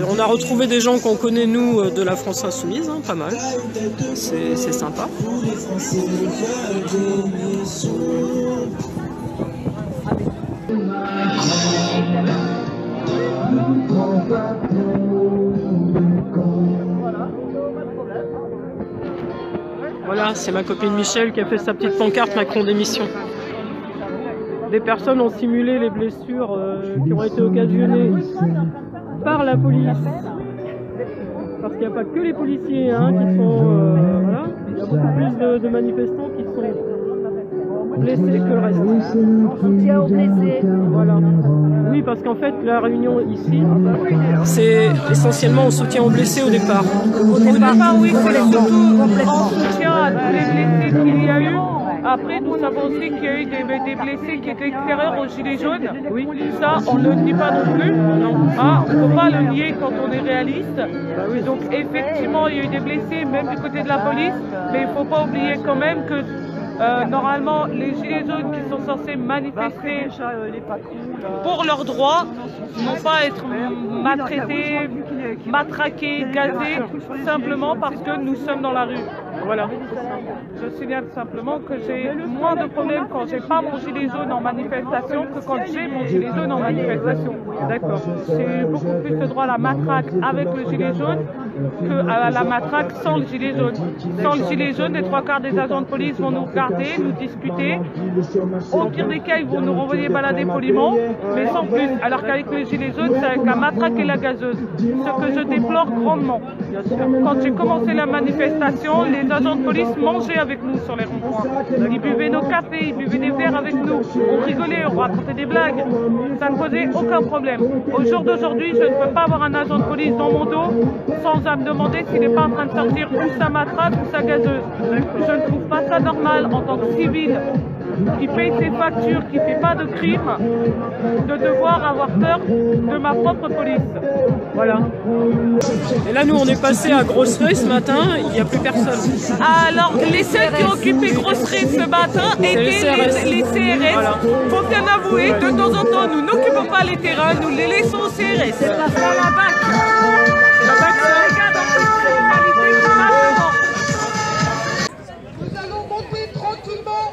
On a retrouvé des gens qu'on connaît, nous, de la France Insoumise, hein, pas mal. C'est sympa. Voilà, c'est ma copine Michel qui a fait sa petite pancarte Macron démission. Des personnes ont simulé les blessures qui ont été occasionnées par la police. Parce qu'il n'y a pas que les policiers hein, qui sont... voilà. Il y a beaucoup plus de manifestants qui sont blessés que le reste. En soutien aux blessés. Voilà. Oui, parce qu'en fait, la réunion ici, c'est essentiellement en soutien aux blessés au départ. Au départ, oui, c'est surtout en soutien à tous les blessés qu'il y a eu. Après, nous savons aussi qu'il y a eu des blessés qui étaient extérieurs aux gilets jaunes. Oui, ça, on ne le dit pas non plus. Non. Ah, on ne peut pas le nier quand on est réaliste. Bah oui. Donc, effectivement, il y a eu des blessés, même du côté de la police. Mais il ne faut pas oublier quand même que normalement, les gilets jaunes qui sont censés manifester pour leurs droits n'ont pas à être maltraités, matraqués, gazés, simplement parce que nous sommes dans la rue. Voilà. Je signale simplement que j'ai moins de problèmes quand j'ai pas mon gilet jaune en manifestation que quand j'ai mon gilet jaune en manifestation. D'accord. J'ai beaucoup plus de droit à la matraque avec le gilet jaune que à la matraque sans le gilet jaune. Sans le gilet jaune, les trois quarts des agents de police vont nous regarder, nous discuter. Au pire des cas, ils vont nous renvoyer balader poliment, mais sans plus. Alors qu'avec le gilet jaune, c'est avec la matraque et la gazeuse. Ce que je déplore grandement. Quand j'ai commencé la manifestation, les agents de police mangeaient avec nous sur les ronds-points. Ils buvaient nos cafés, ils buvaient des verres avec nous. On rigolait, on racontait des blagues. Ça ne posait aucun problème. Au jour d'aujourd'hui, je ne peux pas avoir un agent de police dans mon dos sans à me demander s'il n'est pas en train de sortir ou sa matraque ou sa gazeuse. Je ne trouve pas ça normal en tant que civil qui paye ses factures, qui ne fait pas de crime, de devoir avoir peur de ma propre police. Voilà. Et là, nous, on est passé à Grosseray ce matin, il n'y a plus personne. Alors, les seuls qui ont occupé Grosseray ce matin étaient les CRS. Voilà. Faut bien avouer, de temps en temps, nous n'occupons pas les terrains, nous les laissons aux CRS. C'est parce qu'on la BAC. C'est la BAC, ça. Nous allons monter tranquillement.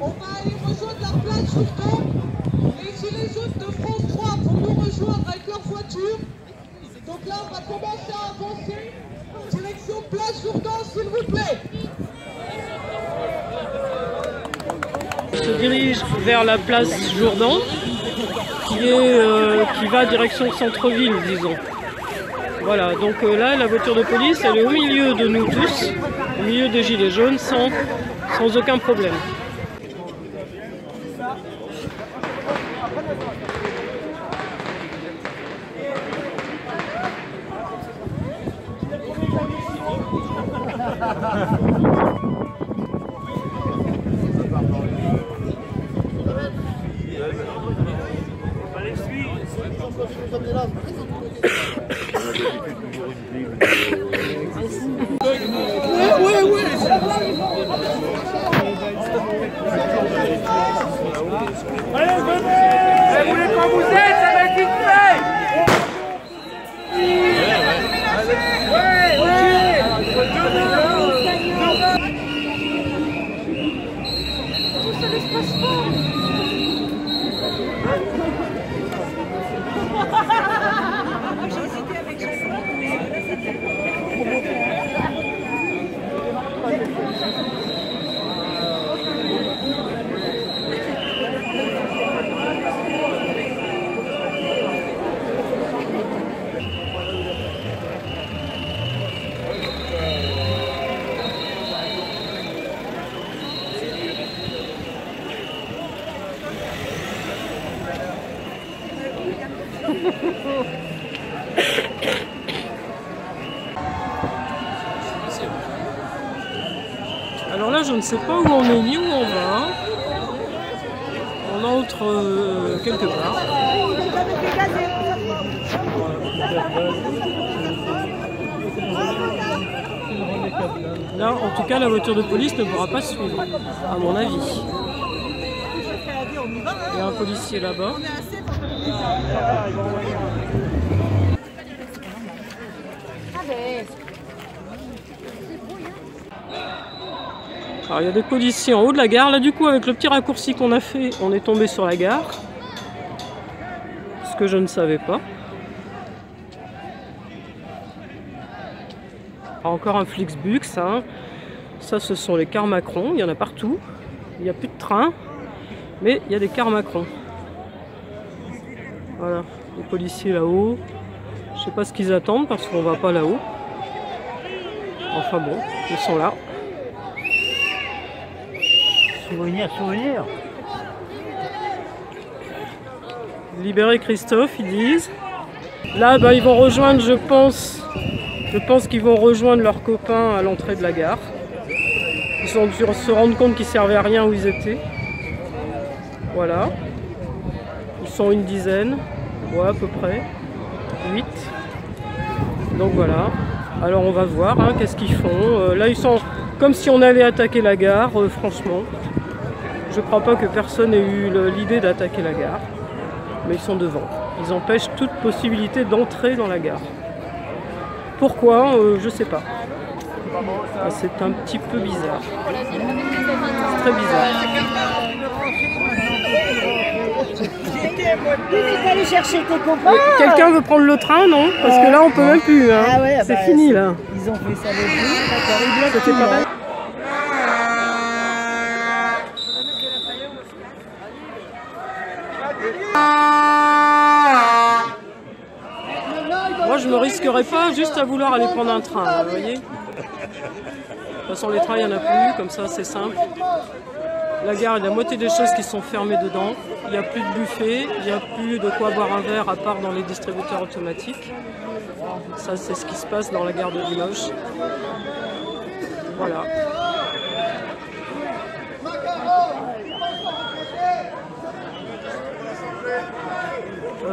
On va aller rejoindre la place Jourdan. Les gilets jaunes de France 3 vont nous rejoindre avec leur voiture. Donc là, on va commencer à avancer. Direction place Jourdan, s'il vous plaît. On se dirige vers la place Jourdan, qui va direction centre-ville, disons. Voilà, donc là, la voiture de police, elle est au milieu de nous tous, au milieu des gilets jaunes, sans aucun problème. Allez, venez! Vous voulez quand vous êtes, ça va être vite fait! Tout ça l'espace fort! J'ai hésité avec Jasmine, mais c'était... Alors là, je ne sais pas où on est ni où on va. On entre quelque part. Là, en tout cas, la voiture de police ne pourra pas suivre, à mon avis. Il y a un policier là-bas. Alors il y a des policiers en haut de la gare. Là du coup avec le petit raccourci qu'on a fait, on est tombé sur la gare. Ce que je ne savais pas. Alors, encore un Flixbus, hein. Ça ce sont les cars Macron, il y en a partout. Il n'y a plus de train, mais il y a des cars Macron. Voilà, les policiers là-haut. Je sais pas ce qu'ils attendent parce qu'on va pas là-haut. Enfin bon, ils sont là. Souvenir, souvenir. Libérer Christophe, ils disent. Là, bah, ils vont rejoindre, je pense qu'ils vont rejoindre leurs copains à l'entrée de la gare. Ils ont dû se rendre compte qu'ils servaient à rien où ils étaient. Voilà. Ils sont une dizaine, ouais, à peu près. 8. Donc voilà. Alors on va voir hein, qu'est-ce qu'ils font. Là, ils sont comme si on allait attaquer la gare, franchement. Je crois pas que personne ait eu l'idée d'attaquer la gare. Mais ils sont devant. Ils empêchent toute possibilité d'entrer dans la gare. Pourquoi je sais pas. C'est un petit peu bizarre. C'est très bizarre. Aller chercher tes copains. Quelqu'un veut prendre le train, non? Parce que là, on peut même plus. Hein. Ah ouais, c'est fini, là. Ils ont fait ça le jour. D'accord, ils bloquent. C'était pas mal. Moi, je me risquerais pas juste à vouloir aller prendre un train, vous voyez. De toute façon, les trains, il n'y en a plus, comme ça, c'est simple. La gare, il y a la moitié des choses qui sont fermées dedans. Il n'y a plus de buffet, il n'y a plus de quoi boire un verre à part dans les distributeurs automatiques. Ça, c'est ce qui se passe dans la gare de Limoges. Voilà.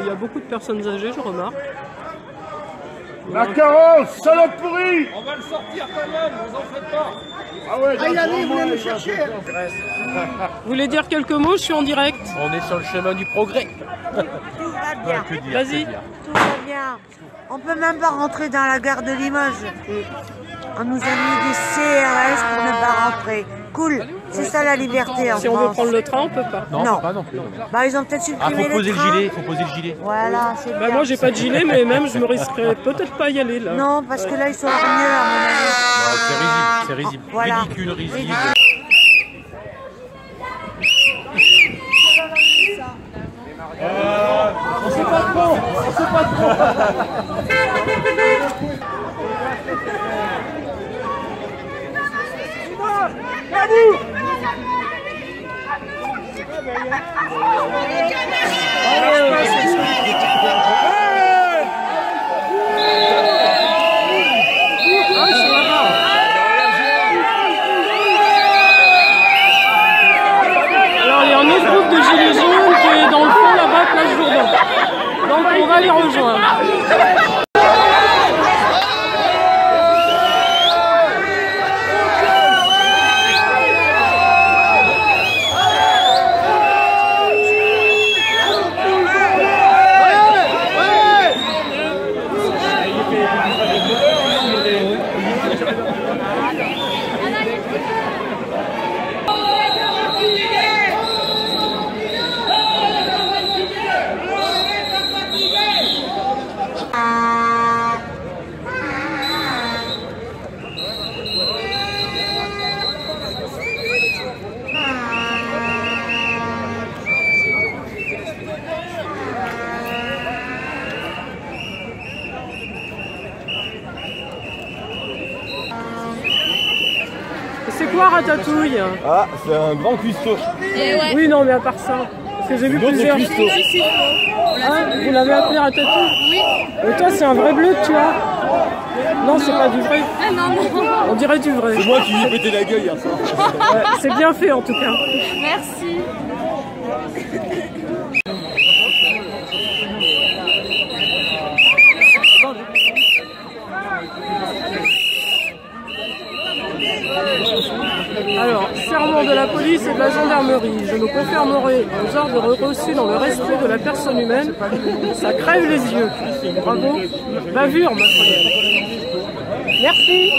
Il y a beaucoup de personnes âgées, je remarque. Macaron, salope pourrie! On va le sortir quand même, vous en faites pas. Ah ouais, il allait, vous allez me chercher. Vous voulez dire quelques mots? Je suis en direct. On est sur le chemin du progrès. Tout va bien. Vas-y. Tout va bien. On peut même pas rentrer dans la gare de Limoges. On nous a mis des CRS pour ne pas rentrer. Cool. C'est ça la liberté en Si on veut France. prendre le train, on peut pas. Non. Pas non plus. Bah ils ont peut-être supprimé Faut poser les le trains. gilet, faut poser le gilet. Voilà, c'est bien. Bah moi j'ai pas de gilet, mais même je me risquerais peut-être pas y aller là. Non, parce que là ils sont mieux à mon avis. C'est risible, c'est risible. Voilà. Ridicule, risible. on sait pas trop, on sait pas trop. Alors il y a un autre groupe de gilets jaunes qui est dans le fond là-bas, place Jourdan. Donc on va les rejoindre. C'est quoi Ratatouille? Ah, c'est un grand cuistot. Oui, non, mais à part ça. Parce que j'ai vu plusieurs. Ah, vous l'avez appelé Ratatouille? Oui. Et toi, c'est un vrai bleu que tu as? Non, c'est pas du vrai. Ah non, non. On dirait du vrai. C'est moi qui lui ai pété la gueule hier soir. Ouais, c'est bien fait en tout cas. Merci. Alors, serment de la police et de la gendarmerie. Je me conformerai aux ordres reçus dans le respect de la personne humaine. Ça crève les yeux. Bravo. Bavure, ma collègue. Merci.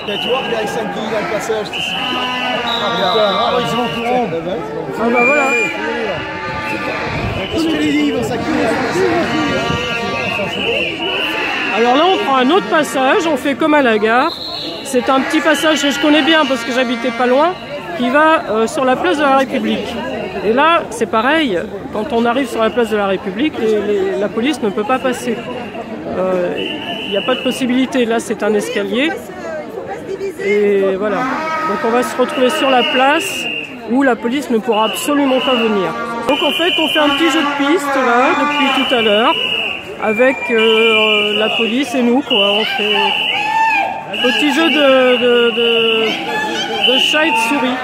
Tu vois, regarde, 5 guilles dans le passage. Ah, ils sont au courant. Ah bah voilà. Est-ce que les livres, ça Alors là, on prend un autre passage, on fait comme à la gare. C'est un petit passage que je connais bien parce que j'habitais pas loin, qui va sur la place de la République. Et là, c'est pareil, quand on arrive sur la place de la République, la police ne peut pas passer. Il n'y a pas de possibilité. Là, c'est un escalier. Et voilà. Donc on va se retrouver sur la place où la police ne pourra absolument pas venir. Donc en fait, on fait un petit jeu de piste là, depuis tout à l'heure, avec la police et nous, quoi. On fait un petit jeu de chat et de souris.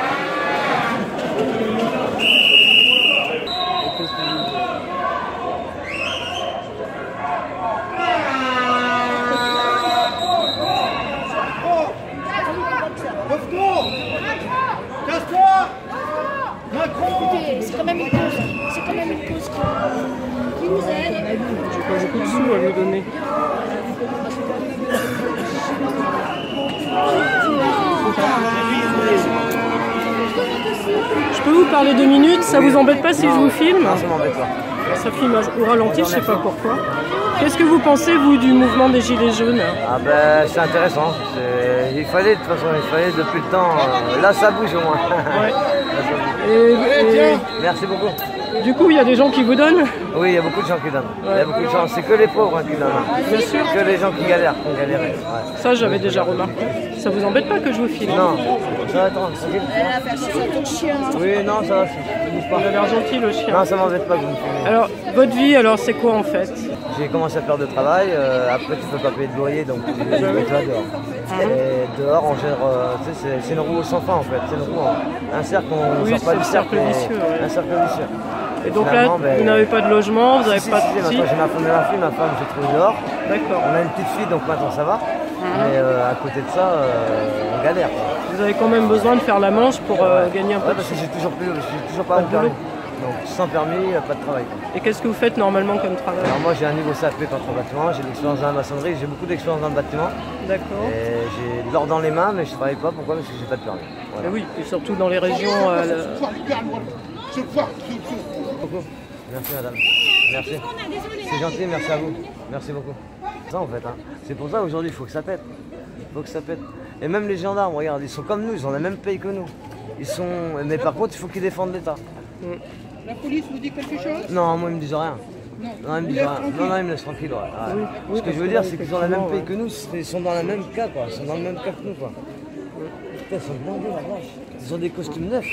C'est quand même une cause. C'est quand même une cause qui nous aide. J'ai pas beaucoup de sous à lui donner. Je peux vous parler 2 minutes? Ça vous embête pas si je vous filme? Non, ça m'embête pas. Ça filme au ralenti, je sais pas pourquoi. Qu'est-ce que vous pensez, vous, du mouvement des Gilets jaunes? Ah ben, c'est intéressant. Il fallait, de toute façon, il fallait depuis le temps. Là, ça bouge au moins. Ouais. Là, ça bouge. Et Merci beaucoup. du coup, il y a des gens qui vous donnent? Oui, il y a beaucoup de gens qui donnent. Il y a beaucoup de gens. C'est que les pauvres qui donnent. Bien sûr. Que les gens qui galèrent, qui ont galéré. Ouais. Ça, j'avais déjà remarqué. Ça vous embête pas que je vous filme? Non, ça va attendre. Oui, non, ça va. Ça bouge pas. Il a l'air gentil, le chien. Non, ça m'embête pas que vous me filmez. Alors, votre vie, alors, c'est quoi en fait? J'ai commencé à faire de travail, après tu peux pas payer de loyer donc tu vas dehors. Et dehors on gère, tu sais, c'est une roue sans fin en fait, c'est une roue, un cercle, on Oui, sort pas c'est du un cercle cercle, vicieux, ouais. un cercle vicieux. Et donc Finalement, là, vous n'avez pas de logement, vous n'avez si, pas si, de maintenant petits? j'ai ma femme j'ai trouvé dehors, D'accord. on a une petite fille donc maintenant ça va, mais à côté de ça on galère. Vous avez quand même besoin de faire la manche pour gagner un peu Ouais, de parce que sous. j'ai toujours pas Pas mon de boulot. permis. Donc sans permis, pas de travail. Et qu'est-ce que vous faites normalement comme travail? Alors moi j'ai un niveau CAP contre le bâtiment, j'ai de l'expérience dans la maçonnerie, j'ai beaucoup d'expérience dans le bâtiment. D'accord. Et j'ai de l'or dans les mains mais je travaille pas, pourquoi? Parce que j'ai pas de permis. Voilà. Et oui, et surtout dans les régions... Beaucoup. Merci madame. Merci. C'est gentil, merci à vous. Merci beaucoup. C'est ça en fait, hein. C'est pour ça aujourd'hui il faut que ça pète. Il faut que ça pète. Et même les gendarmes, regarde, ils sont comme nous, ils ont la même paye que nous. Ils sont. Mais par contre il faut qu'ils défendent l'État. La police vous dit quelque chose? Non, moi ils me disent rien. Non, ils me disent rien. Non, ils me laissent tranquille. Ouais. Ouais. Ce que je veux dire, c'est qu'ils ont la même paye que nous, ils sont dans la même cas, quoi. Ils sont dans le même cas que nous, quoi. Putain, ils sont blindés, la vache. Ils ont des costumes neufs.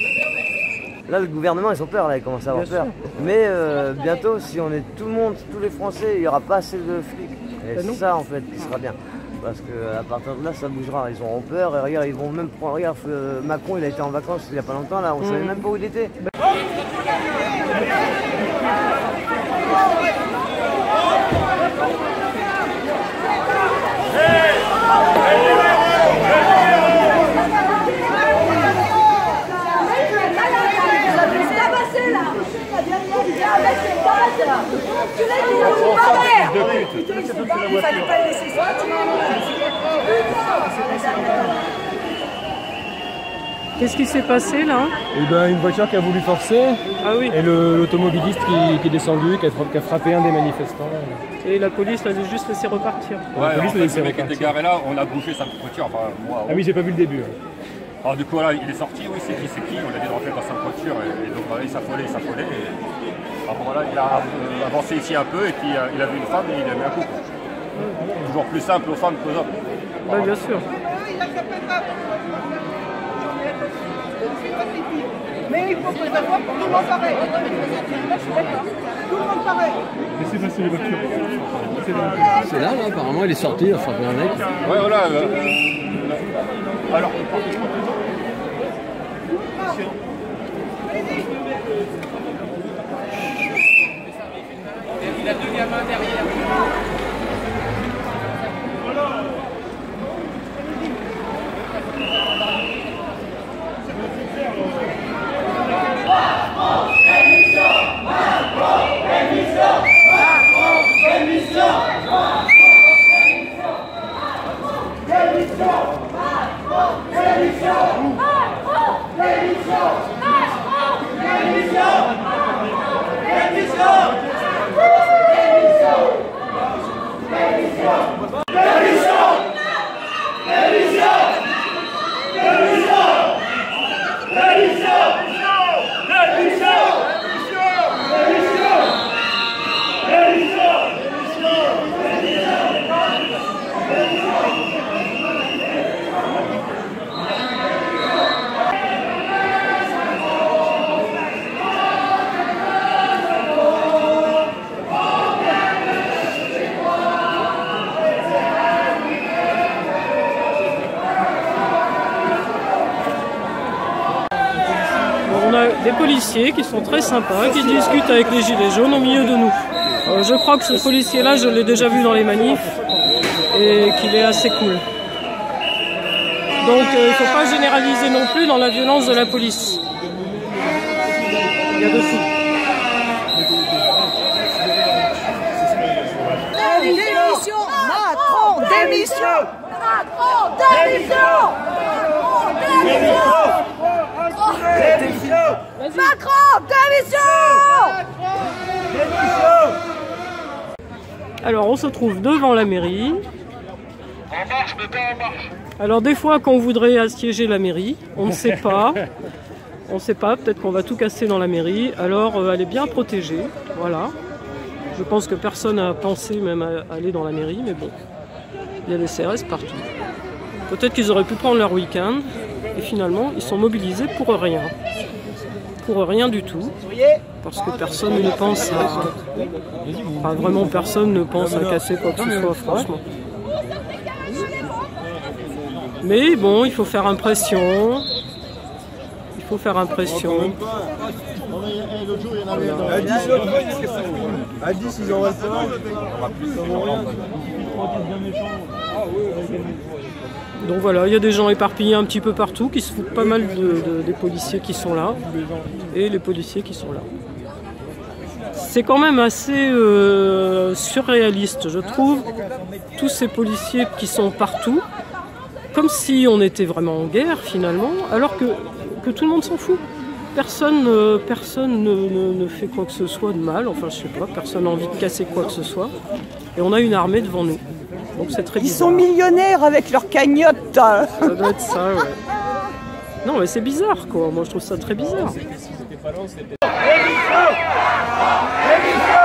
Là, le gouvernement, ils ont peur, là, ils commencent à avoir peur. Mais bientôt, si on est tout le monde, tous les Français, il n'y aura pas assez de flics. Et c'est ça, en fait, qui sera bien. Parce qu'à partir de là, ça bougera. Ils auront peur. Et regarde, ils vont même prendre. Regarde, Macron, il a été en vacances il n'y a pas longtemps, là. On ne savait même pas où il était. Qu'est-ce qui s'est passé là? Eh ben, une voiture qui a voulu forcer, Ah oui. et l'automobiliste qui est descendu, qui a frappé un des manifestants. Et la police l'avait juste laissé repartir. La police l'a laissé le mec était repartir. garé là, on a bouché sa voiture, enfin moi. Ah oui, j'ai pas vu le début. Alors du coup voilà, il est sorti, oui c'est qui, on l'a dit de rentrer dans sa voiture et donc voilà, il s'affolait et alors, voilà, il a avancé ici un peu et puis il a vu une femme et il a mis un coup. Toujours plus simple aux femmes qu'aux hommes. Bah, bien sûr. Mais il faut que ça soit pour tout le monde pareil. Je suis d'accord. Tout le monde pareil. Laissez passer les voitures. C'est là, apparemment, il est sorti, il a frappé un mec. Ouais, voilà. Alors. Il a deux gamins derrière. On a des policiers qui sont très sympas, qui discutent avec les gilets jaunes au milieu de nous. Je crois que ce policier-là, je l'ai déjà vu dans les manifs et qu'il est assez cool. Donc il ne faut pas généraliser non plus dans la violence de la police. Il y a de tout. Démission! Macron! Démission! Macron! Démission! Macron! Démission! Alors on se trouve devant la mairie. Alors des fois qu'on voudrait assiéger la mairie, on ne sait pas. On ne sait pas, peut-être qu'on va tout casser dans la mairie. Alors elle est bien protégée, voilà. Je pense que personne n'a pensé même à aller dans la mairie, mais bon, il y a des CRS partout. Peut-être qu'ils auraient pu prendre leur week-end, et finalement, ils sont mobilisés pour rien. Pour rien du tout, parce que personne ne pense à... Enfin, vraiment, personne ne pense à casser quoi que ce soit, franchement. Mais bon, il faut faire impression. Il faut faire impression. À 10, ils envoient ça. Donc voilà, il y a des gens éparpillés un petit peu partout qui se foutent pas mal des policiers qui sont là et les policiers qui sont là. C'est quand même assez surréaliste, je trouve, tous ces policiers qui sont partout, comme si on était vraiment en guerre finalement, alors que tout le monde s'en fout. Personne ne fait quoi que ce soit de mal, enfin je sais pas, personne n'a envie de casser quoi que ce soit. Et on a une armée devant nous. Donc c'est très bizarre. Ils sont millionnaires avec leur cagnotte. Ça doit être ça, ouais. Non mais c'est bizarre quoi, moi je trouve ça très bizarre. Démission!